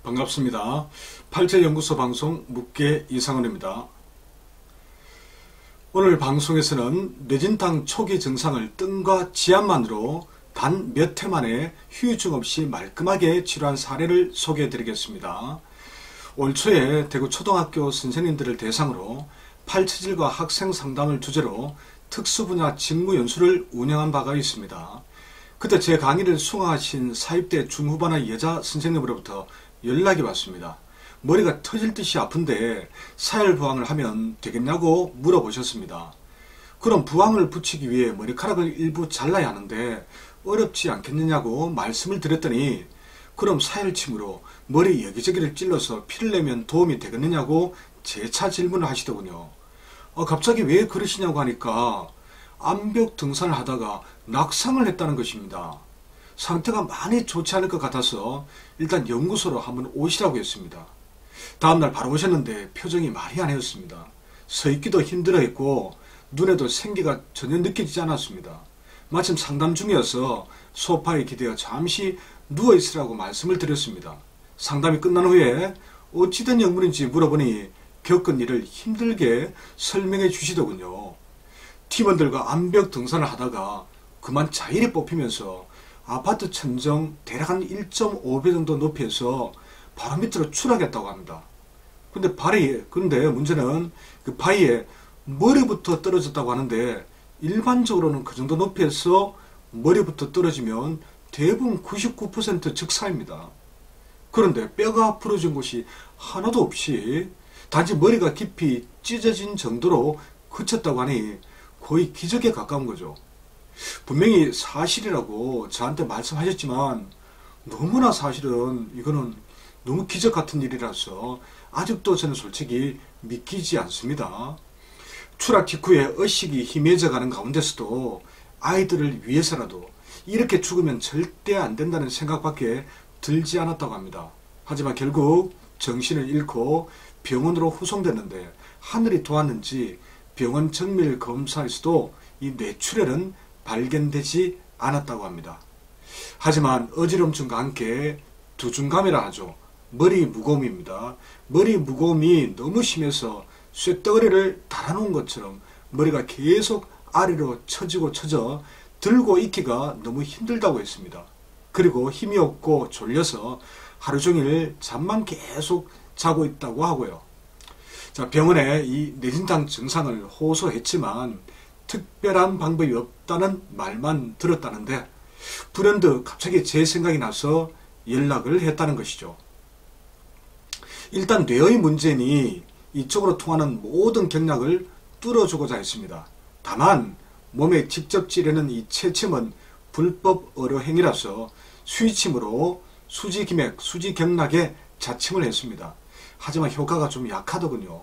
반갑습니다. 팔재연구소 방송 묵계 이상원입니다. 오늘 방송에서는 뇌진탕 초기 증상을 뜸과 지압만으로 단 몇 해 만에 후유증 없이 말끔하게 치료한 사례를 소개해 드리겠습니다. 올 초에 대구 초등학교 선생님들을 대상으로 팔체질과 학생 상담을 주제로 특수분야 직무연수를 운영한 바가 있습니다. 그때 제 강의를 수강하신 사입대 중후반의 여자 선생님으로부터 연락이 왔습니다. 머리가 터질 듯이 아픈데 사혈부항을 하면 되겠냐고 물어보셨습니다. 그럼 부항을 붙이기 위해 머리카락을 일부 잘라야 하는데 어렵지 않겠느냐고 말씀을 드렸더니 그럼 사혈침으로 머리 여기저기를 찔러서 피를 내면 도움이 되겠느냐고 재차 질문을 하시더군요. 갑자기 왜 그러시냐고 하니까 암벽 등산을 하다가 낙상을 했다는 것입니다. 상태가 많이 좋지 않을 것 같아서 일단 연구소로 한번 오시라고 했습니다. 다음날 바로 오셨는데 표정이 말이 아니었습니다. 서 있기도 힘들어했고 눈에도 생기가 전혀 느껴지지 않았습니다. 마침 상담 중이어서 소파에 기대어 잠시 누워있으라고 말씀을 드렸습니다. 상담이 끝난 후에 어찌된 영문인지 물어보니 겪은 일을 힘들게 설명해 주시더군요. 팀원들과 암벽 등산을 하다가 그만 자일이 뽑히면서 아파트 천정 대략 한 1.5배 정도 높이에서 바로 밑으로 추락했다고 합니다. 그런데 문제는 그 바위에 머리부터 떨어졌다고 하는데 일반적으로는 그 정도 높이에서 머리부터 떨어지면 대부분 99% 즉사입니다. 그런데 뼈가 부러진 곳이 하나도 없이 단지 머리가 깊이 찢어진 정도로 그쳤다고 하니 거의 기적에 가까운 거죠. 분명히 사실이라고 저한테 말씀하셨지만 너무나 사실은 이거는 너무 기적 같은 일이라서 아직도 저는 솔직히 믿기지 않습니다. 추락 직후에 의식이 희미해져 가는 가운데서도 아이들을 위해서라도 이렇게 죽으면 절대 안 된다는 생각밖에 들지 않았다고 합니다. 하지만 결국 정신을 잃고 병원으로 후송됐는데 하늘이 도왔는지 병원 정밀 검사에서도 이 뇌출혈은 발견되지 않았다고 합니다. 하지만 어지럼증과 함께 두중감이라 하죠. 머리 무거움입니다. 머리 무거움이 너무 심해서 쇳덩어리를 달아놓은 것처럼 머리가 계속 아래로 처져 들고 있기가 너무 힘들다고 했습니다. 그리고 힘이 없고 졸려서 하루 종일 잠만 계속 자고 있다고 하고요. 자, 병원에 이 뇌진탕 증상을 호소했지만 특별한 방법이 없다는 말만 들었다는데 불현듯 갑자기 제 생각이 나서 연락을 했다는 것이죠. 일단 뇌의 문제니 이쪽으로 통하는 모든 경락을 뚫어주고자 했습니다. 다만 몸에 직접 찌르는 이 채침은 불법 의료행위라서 수의침으로 수지기맥, 수지경락에 자침을 했습니다. 하지만 효과가 좀 약하더군요.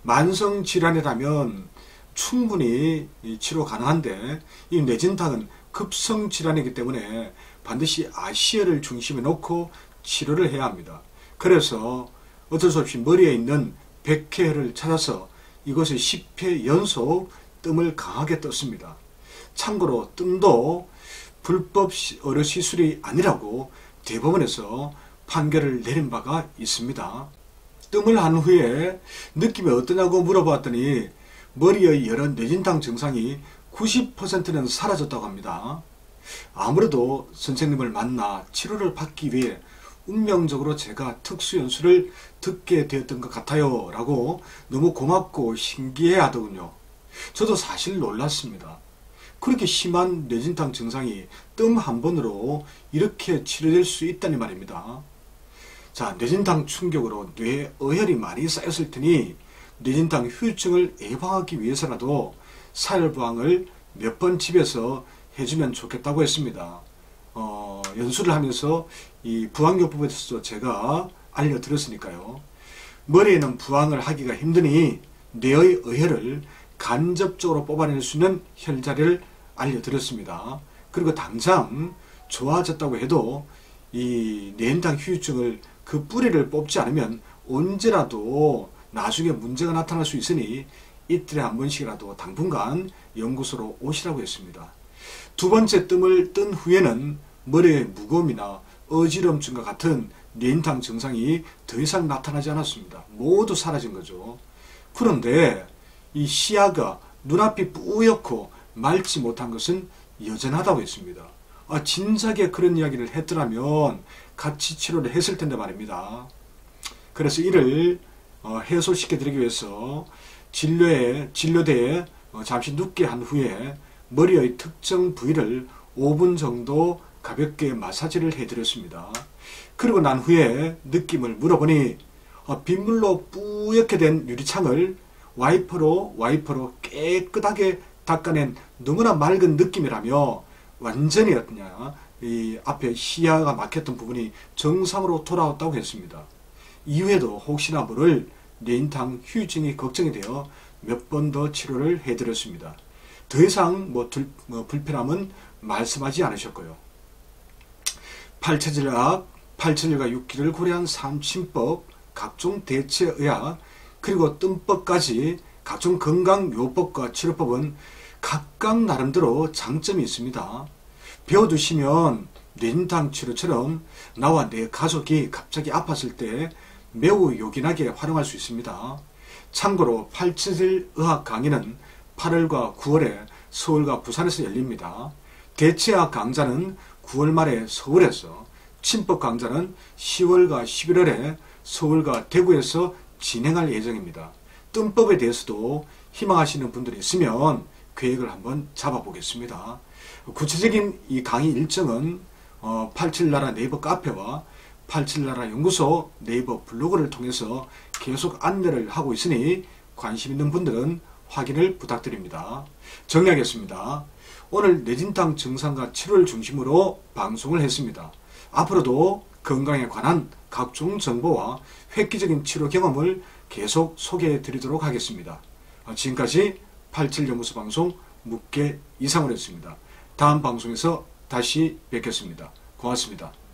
만성질환이라면 충분히 치료 가능한데 이 뇌진탕은 급성질환이기 때문에 반드시 아시아를 중심에 놓고 치료를 해야 합니다. 그래서 어쩔 수 없이 머리에 있는 백회를 찾아서 이것을 10회 연속 뜸을 강하게 떴습니다. 참고로 뜸도 불법 의료시술이 아니라고 대법원에서 판결을 내린 바가 있습니다. 뜸을 한 후에 느낌이 어떠냐고 물어봤더니 머리의 여러 뇌진탕 증상이 90%는 사라졌다고 합니다. 아무래도 선생님을 만나 치료를 받기 위해 운명적으로 제가 특수연수를 듣게 되었던 것 같아요 라고 너무 고맙고 신기해 하더군요. 저도 사실 놀랐습니다. 그렇게 심한 뇌진탕 증상이 뜸 한 번으로 이렇게 치료될 수 있다니 말입니다. 자, 뇌진탕 충격으로 뇌어혈이 많이 쌓였을 테니 뇌진탕 후유증을 예방하기 위해서라도 사혈부항을 몇 번 집에서 해주면 좋겠다고 했습니다. 연수를 하면서 이 부항요법에 대해서 제가 알려드렸으니까요. 머리에는 부항을 하기가 힘드니 뇌의 어혈을 간접적으로 뽑아낼 수 있는 혈자리를 알려드렸습니다. 그리고 당장 좋아졌다고 해도 이 뇌진탕 후유증을 그 뿌리를 뽑지 않으면 언제라도 나중에 문제가 나타날 수 있으니 이틀에 한 번씩이라도 당분간 연구소로 오시라고 했습니다. 두 번째 뜸을 뜬 후에는 머리의 무거움이나 어지럼증과 같은 뇌인탕 증상이 더 이상 나타나지 않았습니다. 모두 사라진 거죠. 그런데 이 시야가 눈앞이 뿌옇고 맑지 못한 것은 여전하다고 했습니다. 진작에 그런 이야기를 했더라면 같이 치료를 했을 텐데 말입니다. 그래서 이를 해소시켜 드리기 위해서 진료대에 잠시 눕게 한 후에 머리의 특정 부위를 5분 정도 가볍게 마사지를 해드렸습니다. 그리고 난 후에 느낌을 물어보니 빗물로 뿌옇게 된 유리창을 와이퍼로 깨끗하게 닦아낸 너무나 맑은 느낌이라며 완전히 이 앞에 시야가 막혔던 부분이 정상으로 돌아왔다고 했습니다. 이후에도 혹시나 모를 뇌인탕 후유증이 걱정이 되어 몇 번 더 치료를 해드렸습니다. 더 이상 불편함은 말씀하지 않으셨고요. 팔체질과 육기를 고려한 삼침법, 각종 대체의학, 그리고 뜸법까지 각종 건강요법과 치료법은 각각 나름대로 장점이 있습니다. 배워두시면 뇌인탕 치료처럼 나와 내 가족이 갑자기 아팠을 때 매우 요긴하게 활용할 수 있습니다. 참고로 팔체질 의학 강의는 8월과 9월에 서울과 부산에서 열립니다. 대체학 강좌는 9월 말에 서울에서, 침법 강좌는 10월과 11월에 서울과 대구에서 진행할 예정입니다. 뜸법에 대해서도 희망하시는 분들이 있으면 계획을 한번 잡아보겠습니다. 구체적인 이 강의 일정은 87나라 네이버 카페와 87나라 연구소 네이버 블로그를 통해서 계속 안내를 하고 있으니 관심 있는 분들은 확인을 부탁드립니다. 정리하겠습니다. 오늘 뇌진탕 증상과 치료를 중심으로 방송을 했습니다. 앞으로도 건강에 관한 각종 정보와 획기적인 치료 경험을 계속 소개해 드리도록 하겠습니다. 지금까지 87연구소 방송 묵계 이상우였습니다. 다음 방송에서 다시 뵙겠습니다. 고맙습니다.